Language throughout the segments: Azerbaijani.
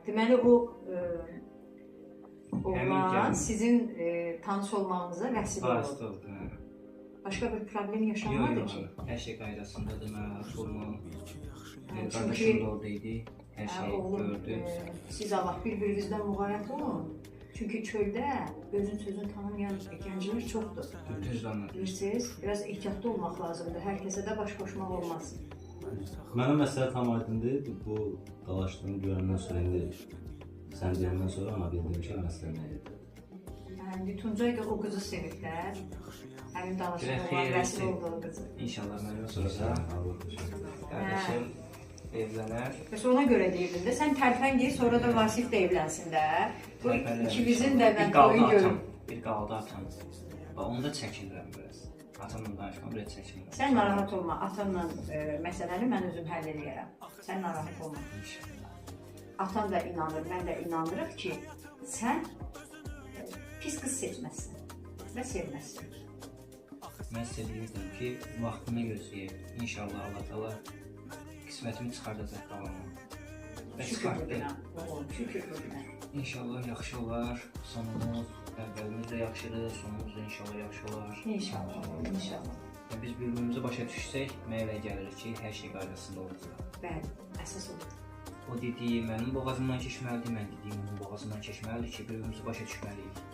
Deməli o oğlan sizin tanış olmağınıza vəsilə Vasitə oldu. oldu. Başqa bir problem yaşanmadı ki? Hər şey qaydasındadır, mən rahat olmam. Çünki Qardaşım da orada idi, hər şey oğlum, gördü. siz Allah bir-birinizdən müğayət olun. Çünki çöldə özün sözünü tanımayan gənclər çoxdur. Düz anladım. Bilirsiniz, biraz ehtiyatlı olmaq lazımdır. Hər kəsə də baş qoşmaq olmaz. Mənə məsələ tam aydındır. Bu dalaşdığını görəndən sonra indi sən deyəndən sonra ona bildim ki, məsələ nə idi. Yəni Tuncay da o qızı seviblər. Həmin dalaşıq olan vəsil olduğu qızı. İnşallah məndən sonra qardaşım evlənər. Bəs ona görə deyirdin də, sən tərpən gir, sonra da Vasif də evlənsin də. Bu ikimizin də mən toyu görüm. Bir qaldı atam. Onu da çəkinirəm biraz. Atamla danışmam, biraz çəkinirəm. Sən narahat olma, atanla məsələni mən özüm həll edərəm. Sən narahat olma. Atan da inanır, mən də inanırıq ki, sən pis qız seçməzsən və sevməzsən. Mən sizə deyirdim ki, vaxtını gözləyib, inşallah Allah təala qismətimi çıxardacaq qalanı. Şükür günə, oğlum, şükür günə. İnşallah yaxşı olar, sonumuz, əvvəlimiz də yaxşıdır, sonumuz da inşallah yaxşı olar. İnşallah, inşallah. Biz bir-birimizi başa düşsək, mənə elə gəlir ki, hər şey qaydasında olacaq. Bəli, əsas odur. O dediyi mənim boğazımdan keçməlidir, mən dediyim onun boğazından keçməlidir ki, bir-birimizi başa düşməliyik.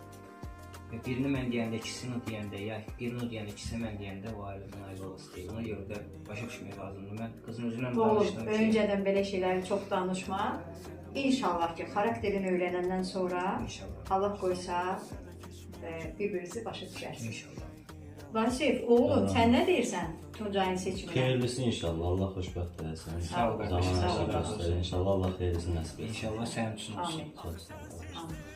Və birini mən deyəndə, ikisini deyəndə, ya birini deyəndə, ikisini mən deyəndə o ailədən ayrı olası deyil. Ona görə də başa düşmək lazımdır. Mən qızın özünlə danışdım ki... Öncədən belə şeyləri çox danışma. İnşallah ki, xarakterini öyrənəndən sonra Allah qoysa bir-birinizi başa düşərsiniz. İnşallah. Vasif, oğlum, sən nə deyirsən Tuncayın seçimine? Xeyirlisi inşallah, Allah xoşbəxt eləsin. Sağ ol, Zaman hər şey göstərir. İnşallah Allah xeyirlisini nəsib etsin. İnşallah sənin üçün olsun. Amin. Amin.